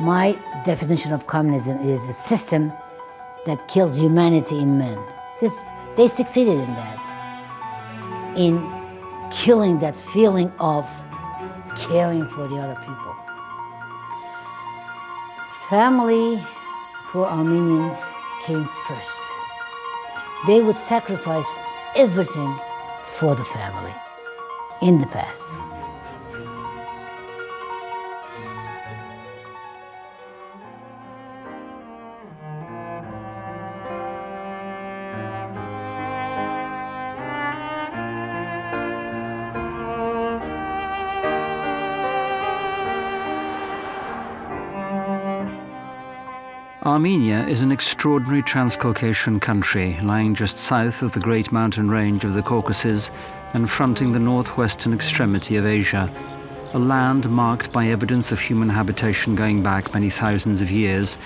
My definition of communism is a system that kills humanity in men. They succeeded in that, in killing that feeling of caring for the other people. Family for Armenians came first. They would sacrifice everything for the family in the past. Armenia is an extraordinary Transcaucasian country lying just south of the great mountain range of the Caucasus and fronting the northwestern extremity of Asia, a land marked by evidence of human habitation going back many thousands of years.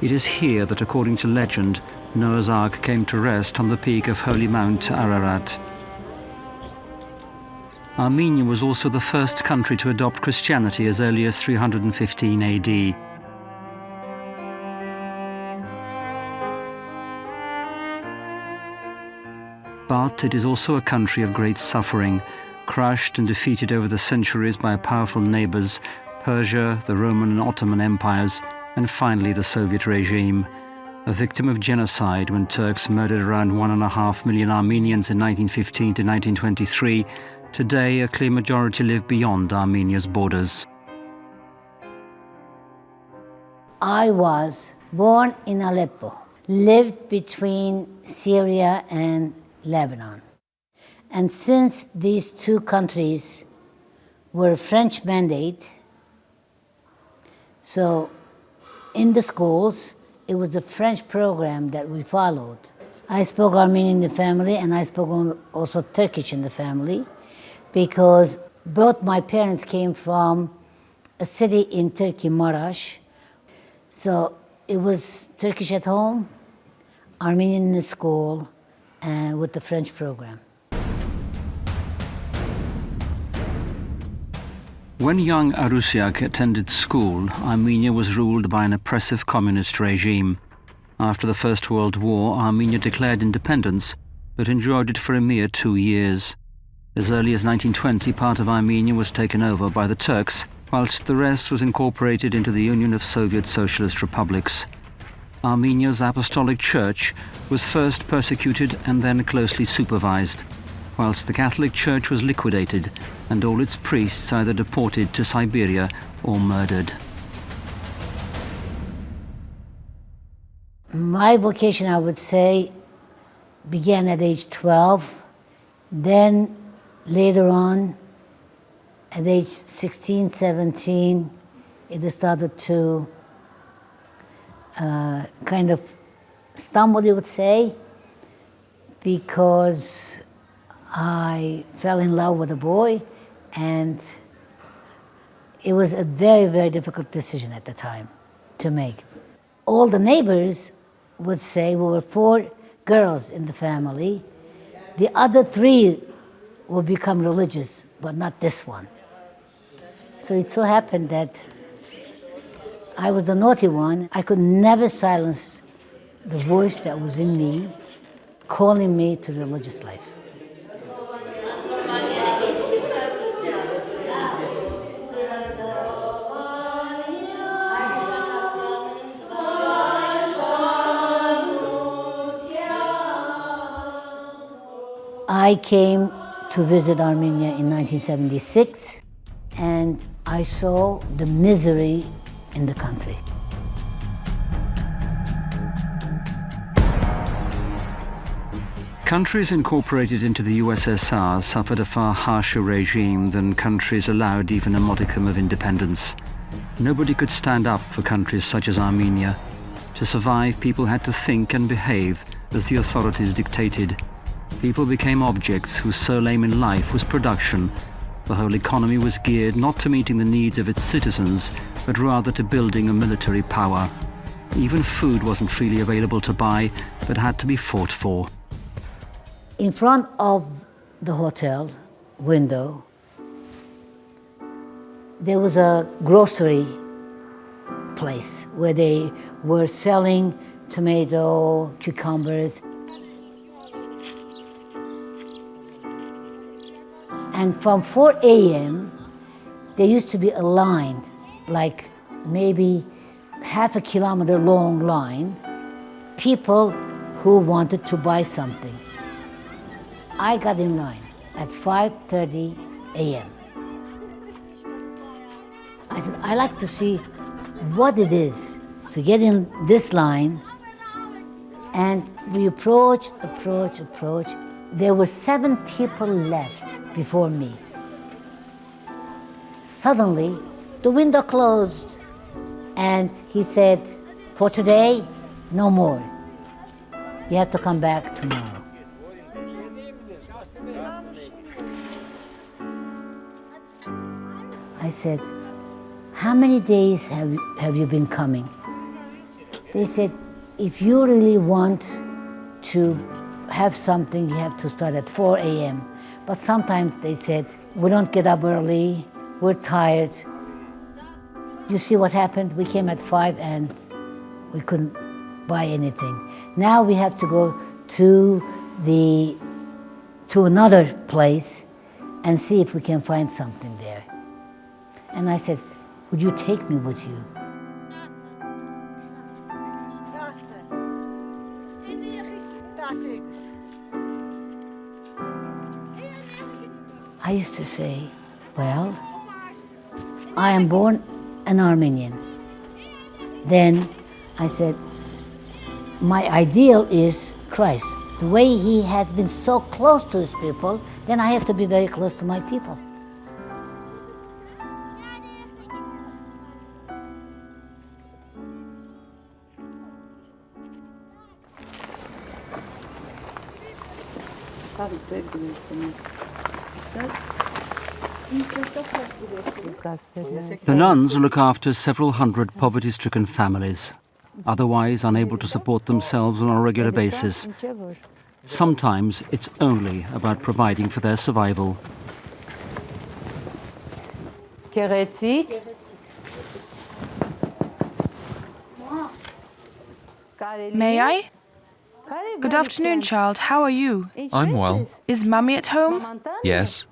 It is here that, according to legend, Noah's Ark came to rest on the peak of holy Mount Ararat. Armenia was also the first country to adopt Christianity as early as 315 AD. But it is also a country of great suffering, crushed and defeated over the centuries by powerful neighbours, Persia, the Roman and Ottoman Empires, and finally the Soviet regime. A victim of genocide when Turks murdered around 1.5 million Armenians in 1915 to 1923, today a clear majority live beyond Armenia's borders. I was born in Aleppo, lived between Syria and Lebanon. And since these two countries were French mandate, so in the schools, it was the French program that we followed. I spoke Armenian in the family, and I spoke also Turkish in the family, because both my parents came from a city in Turkey, Marash. So it was Turkish at home, Armenian in the school, and with the French program. When young Arousiag attended school, Armenia was ruled by an oppressive communist regime. After the First World War, Armenia declared independence, but enjoyed it for a mere 2 years. As early as 1920, part of Armenia was taken over by the Turks, whilst the rest was incorporated into the Union of Soviet Socialist Republics. Armenia's Apostolic Church was first persecuted and then closely supervised, whilst the Catholic Church was liquidated and all its priests either deported to Siberia or murdered. My vocation, I would say, began at age 12. Then later on, at age 16, 17, it started to kind of stumble, you would say, because I fell in love with a boy, and it was a very, very difficult decision at the time to make. All the neighbors would say we were 4 girls in the family. The other 3 will become religious, but not this one. So it so happened that I was the naughty one. I could never silence the voice that was in me, calling me to religious life. I came to visit Armenia in 1976, and I saw the misery in the country. Countries incorporated into the USSR suffered a far harsher regime than countries allowed even a modicum of independence. Nobody could stand up for countries such as Armenia. To survive, people had to think and behave as the authorities dictated. People became objects whose sole aim in life was production. The whole economy was geared not to meeting the needs of its citizens, but rather to building a military power. Even food wasn't freely available to buy, but had to be fought for. In front of the hotel window, there was a grocery place where they were selling tomato, cucumbers. And from 4 a.m., there used to be a line, like maybe half a kilometer long line, people who wanted to buy something. I got in line at 5:30 a.m. I said, I like to see what it is to get in this line. And we approached. There were 7 people left before me. Suddenly, the window closed, and he said, for today, no more. You have to come back tomorrow. I said, how many days have you been coming? They said, if you really want to have something, you have to start at 4 a.m. But sometimes they said, we don't get up early, we're tired. You see what happened? We came at 5 and we couldn't buy anything. Now we have to go to another place and see if we can find something there. And I said, would you take me with you? I used to say, well, I am born an Armenian. Then I said, my ideal is Christ. The way he has been so close to his people, then I have to be very close to my people. The nuns look after several hundred poverty-stricken families, otherwise unable to support themselves on a regular basis. Sometimes it's only about providing for their survival. May I? Good afternoon, child. How are you? I'm well. Is Mummy at home? Yes.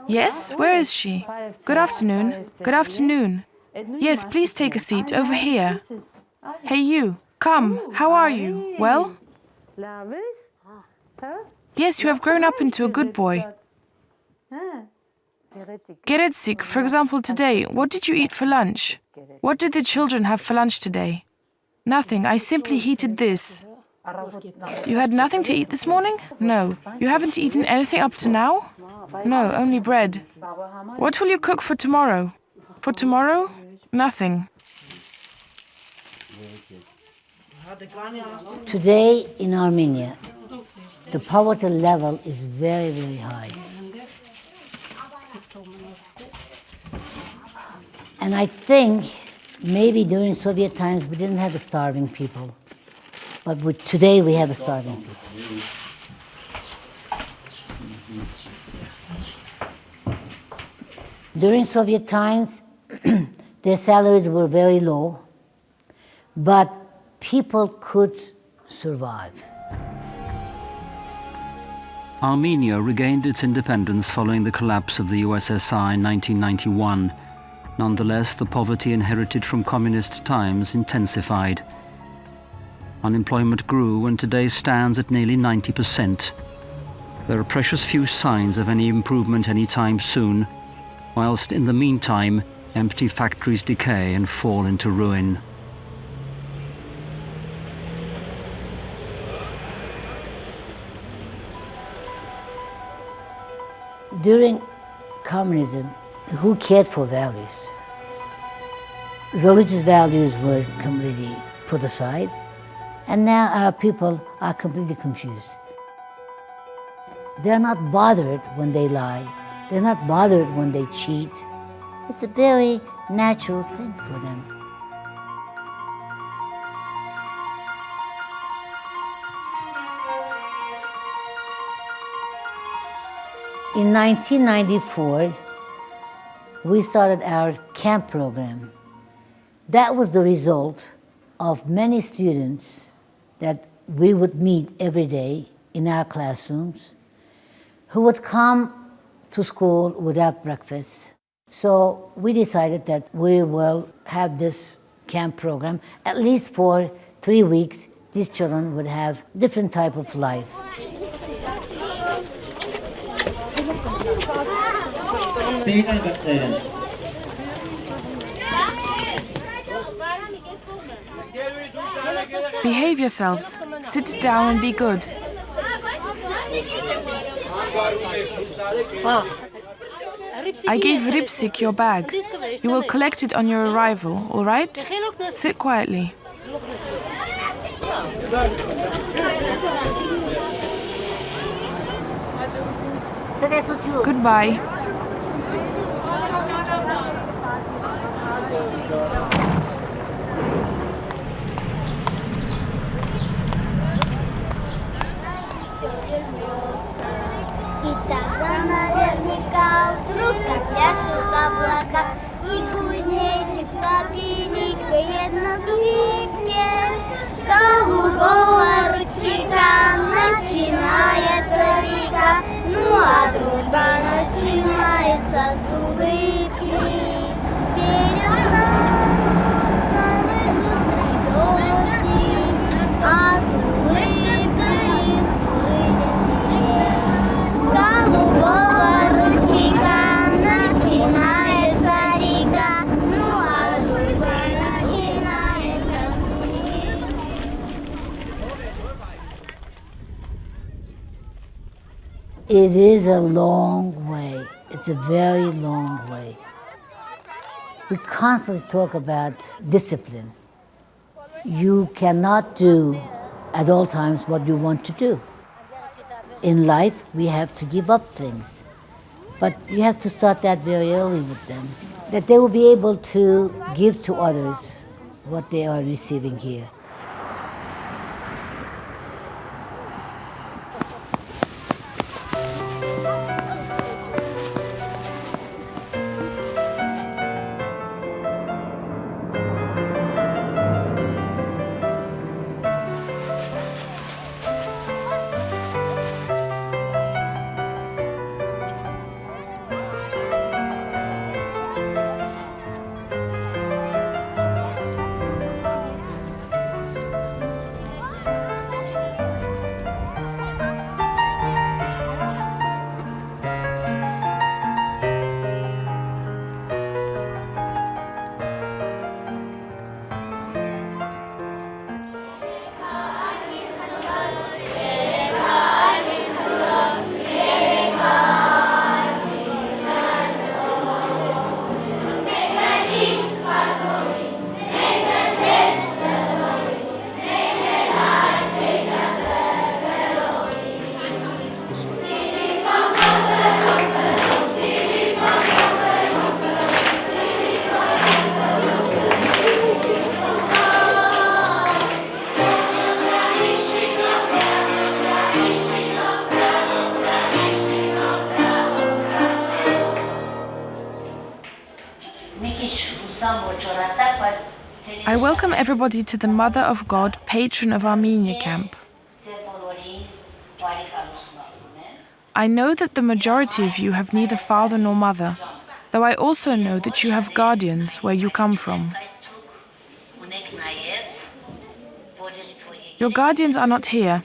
Yes? Where is she? Good afternoon. Good afternoon. Yes, please take a seat over here. Hey, you. Come. How are you? Well? Yes, you have grown up into a good boy. Geretsik, for example, today, what did you eat for lunch? What did the children have for lunch today? Nothing. I simply heated this. You had nothing to eat this morning? No. You haven't eaten anything up to now? No, only bread. What will you cook for tomorrow? For tomorrow? Nothing. Today in Armenia, the poverty level is very, very high. And I think maybe during Soviet times we didn't have the starving people. But today we have a starving people. During Soviet times, their salaries were very low, but people could survive. Armenia regained its independence following the collapse of the USSR in 1991. Nonetheless, the poverty inherited from communist times intensified. Unemployment grew and today stands at nearly 90%. There are precious few signs of any improvement anytime soon, whilst in the meantime, empty factories decay and fall into ruin. During communism, who cared for values? Religious values were completely put aside, and now our people are completely confused. They're not bothered when they lie. They're not bothered when they cheat. It's a very natural thing for them. In 1994, we started our camp program That was the result of many students that we would meet every day in our classrooms who would come to school without breakfast. So we decided that we will have this camp program. At least for 3 weeks, these children would have different type of life. Behave yourselves. Sit down and be good. I gave Ripsik your bag. You will collect it on your arrival, all right? Sit quietly. Goodbye. И тогда наверняка вдруг запляшут облака, и кузнечик запиликает на скрипке. С голубого ручейка начинается река, ну а дружба начинается с улыбки. Перестанут самые грустные дожди, а с улыбкой прыгать сидеть. С голубого ручейка начинается река, ну а дружба начинается с улыбки. It is a long way. It's a very long way. We constantly talk about discipline. You cannot do at all times what you want to do. In life, we have to give up things. But you have to start that very early with them, that they will be able to give to others what they are receiving here. I welcome everybody to the Mother of God, patron of Armenia camp. I know that the majority of you have neither father nor mother, though I also know that you have guardians where you come from. Your guardians are not here,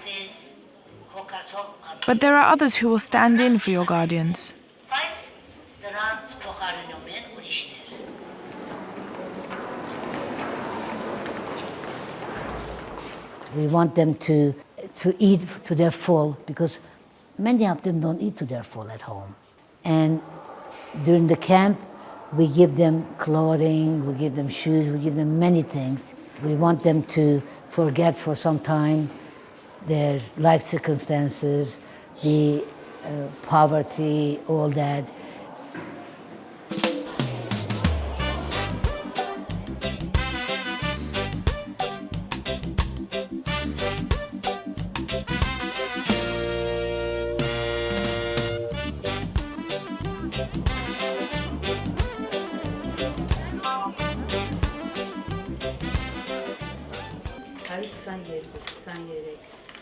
but there are others who will stand in for your guardians. We want them to eat to their full, because many of them don't eat to their full at home. And during the camp, we give them clothing, we give them shoes, we give them many things. We want them to forget for some time their life circumstances, the poverty, all that.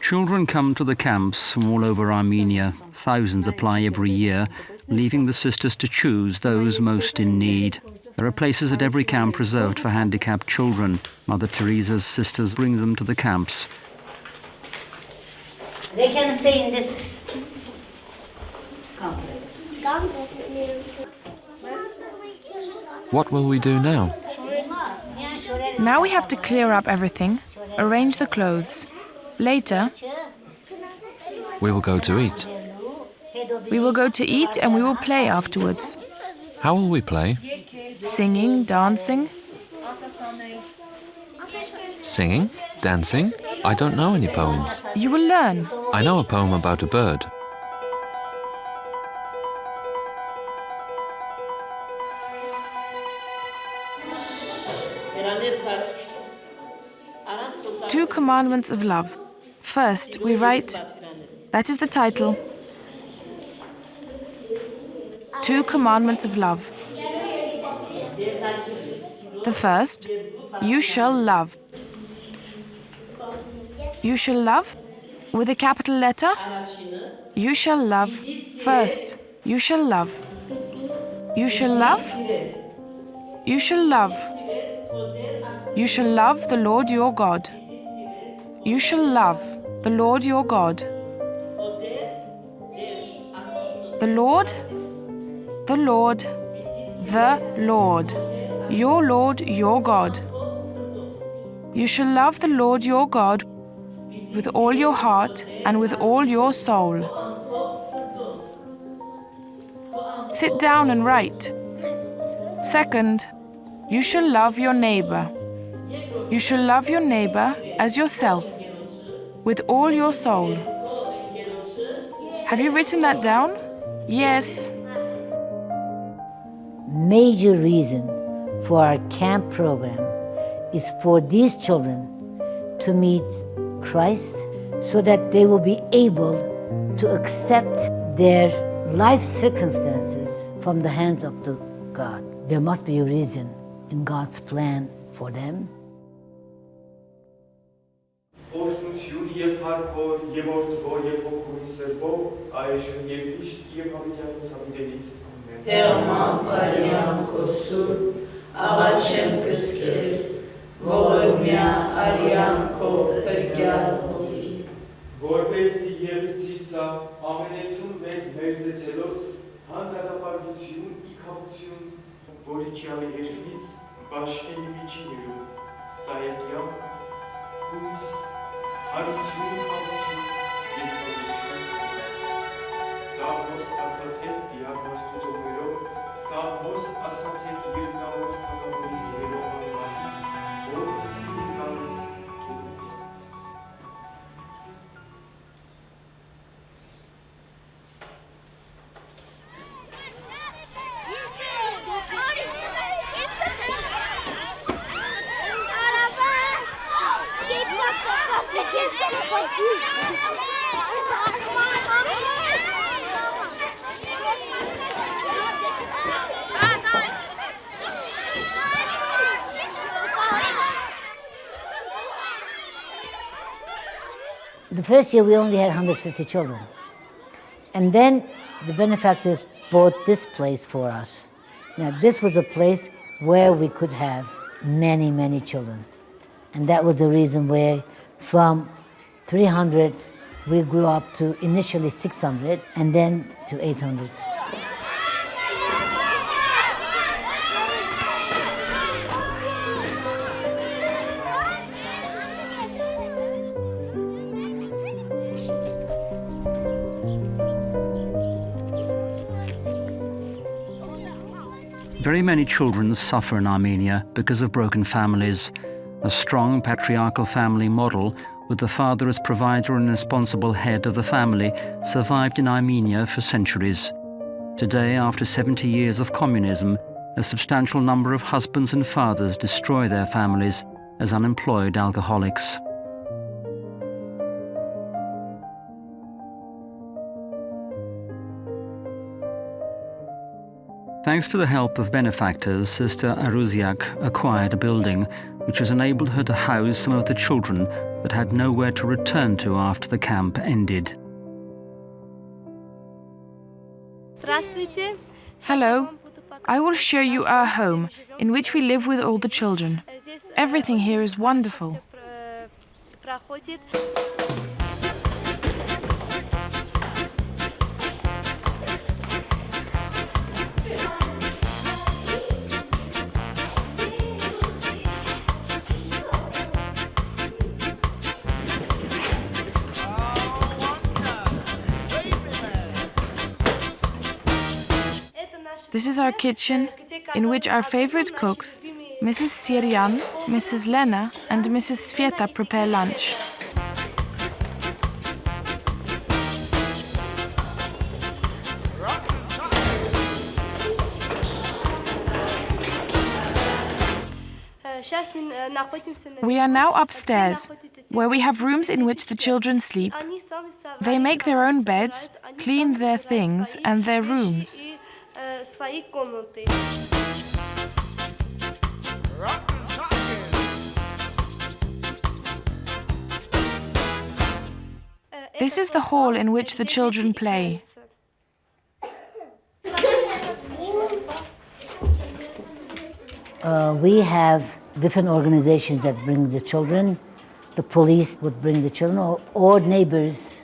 Children come to the camps from all over Armenia. Thousands apply every year, leaving the sisters to choose those most in need. There are places at every camp reserved for handicapped children. Mother Teresa's sisters bring them to the camps. They can stay in this complex. What will we do now? Now we have to clear up everything, arrange the clothes. Later, We will go to eat. we will go to eat and we will play afterwards. How will we play? Singing, dancing. Singing? Dancing? I don't know any poems. You will learn. I know a poem about a bird. Two commandments of love. First, we write, that is the title. Two commandments of love. The first, you shall love. You shall love with a capital letter. You shall love. First, you shall love. You shall love. You shall love. You shall love the Lord your God. You shall love the Lord your God. The Lord, the Lord, the Lord, your Lord, your God. You shall love the Lord your God with all your heart and with all your soul. Sit down and write. Second, you shall love your neighbor. You shall love your neighbor as yourself, with all your soul. Have you written that down? Yes. Major reason for our camp program is for these children to meet Christ so that they will be able to accept their life circumstances from the hands of the God. There must be a reason in God's plan for them. Օրհնություն եւ փառքոր եւ որդվո եւ հոգուի սրբո այժմ եւ միշտ եւ հավիտյանս հավիտենից ամեն Տերման բարյան քոսուր աղաչեմ կսկես ողորմյա արյան քո կրգյալ հոտի որպեսի եղեցիսա ամենեցուն մեզ մերձեցելոց հանդարտապարտություն իքավություն որի չյալի երկնից բաշխելի միջիներում սա է կյանք հույս հարություն հավություն եւ փոխություն Սաղմոս ասացեք դիագնոզ տուծողներով Սաղմոս ասացեք երկնավոր թագավորի սիրելով անվանի որ ստի գալիս The first year we only had 150 children. And then the benefactors bought this place for us. Now this was a place where we could have many, many children. And that was the reason where from 300 we grew up to initially 600 and then to 800. Very many children suffer in Armenia because of broken families. A strong patriarchal family model, with the father as provider and responsible head of the family, survived in Armenia for centuries. Today, after 70 years of communism, a substantial number of husbands and fathers destroy their families as unemployed alcoholics. Thanks to the help of benefactors, Sister Arousiag acquired a building which has enabled her to house some of the children that had nowhere to return to after the camp ended. Hello. I will show you our home, in which we live with all the children. Everything here is wonderful. This is our kitchen, in which our favorite cooks, Mrs. Siryan, Mrs. Lena, and Mrs. Sveta prepare lunch. We are now upstairs, where we have rooms in which the children sleep. They make their own beds, clean their things and their rooms. This is the hall in which the children play. We have different organizations that bring the children. The police would bring the children, or neighbors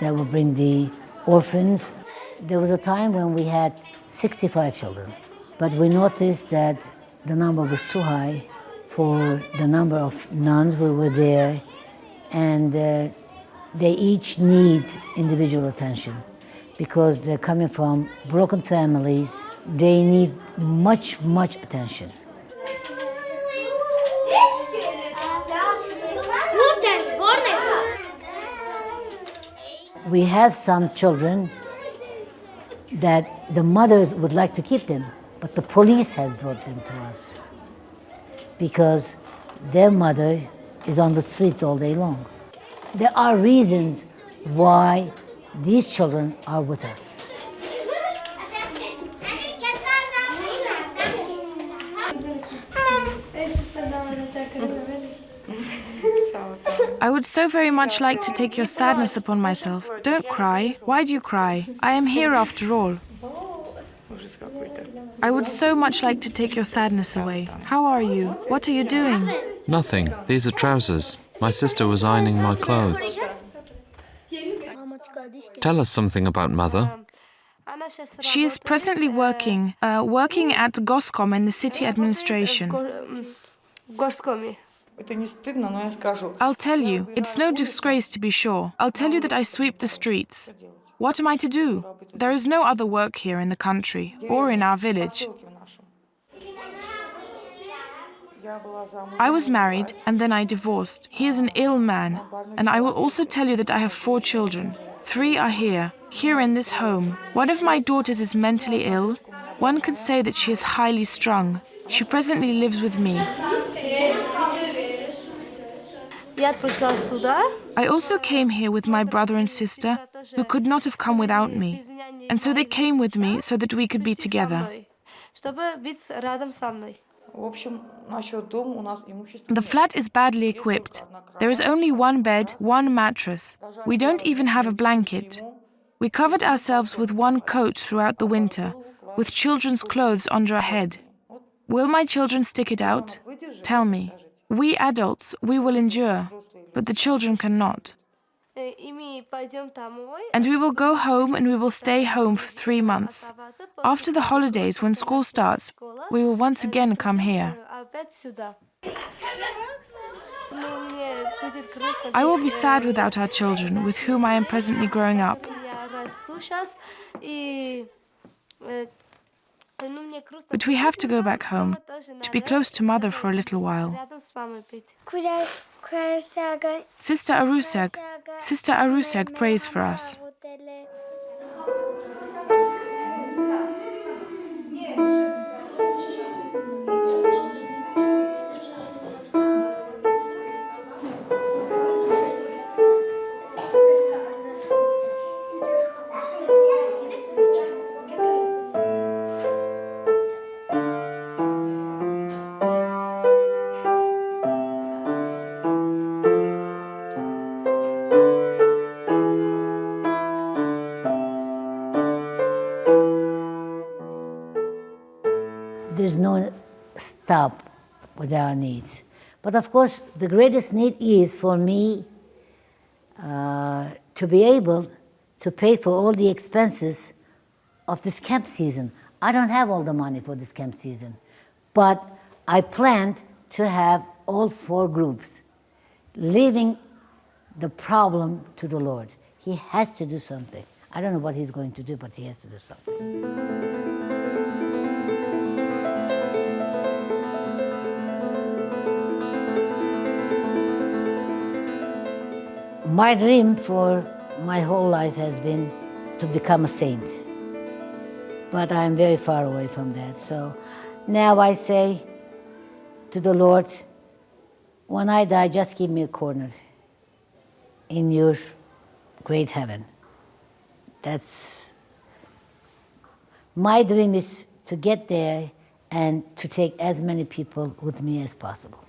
that would bring the orphans. There was a time when we had 65 children, but we noticed that the number was too high for the number of nuns who were there, and they each need individual attention because they're coming from broken families. They need much, much attention. We have some children that the mothers would like to keep them, but the police has brought them to us because their mother is on the streets all day long. There are reasons why these children are with us. I would so very much like to take your sadness upon myself. Don't cry. Why do you cry? I am here after all. I would so much like to take your sadness away. How are you? What are you doing? Nothing. These are trousers. My sister was ironing my clothes. Tell us something about Mother. She is presently working at Goscom in the city administration. I'll tell you, it's no disgrace to be sure. I'll tell you that I sweep the streets. What am I to do? There is no other work here in the country or in our village. I was married and then I divorced. He is an ill man. And I will also tell you that I have 4 children. 3 are here in this home. One of my daughters is mentally ill. One could say that she is highly strung. She presently lives with me. I also came here with my brother and sister, who could not have come without me. And so they came with me so that we could be together. The flat is badly equipped. There is only 1 bed, 1 mattress. We don't even have a blanket. We covered ourselves with 1 coat throughout the winter, with children's clothes under our head. Will my children stick it out? Tell me. We adults, we will endure, but the children cannot. And we will go home and we will stay home for 3 months. After the holidays, when school starts, we will once again come here. I will be sad without our children, with whom I am presently growing up. But we have to go back home, to be close to Mother for a little while. Sister Arousiag prays for us. stop with our needs. But of course, the greatest need is for me to be able to pay for all the expenses of this camp season. I don't have all the money for this camp season, but I planned to have all 4 groups, leaving the problem to the Lord. He has to do something. I don't know what he's going to do, but he has to do something. My dream for my whole life has been to become a saint. But I'm very far away from that. So now I say to the Lord, when I die, just give me a corner in your great heaven. That's my dream, is to get there and to take as many people with me as possible.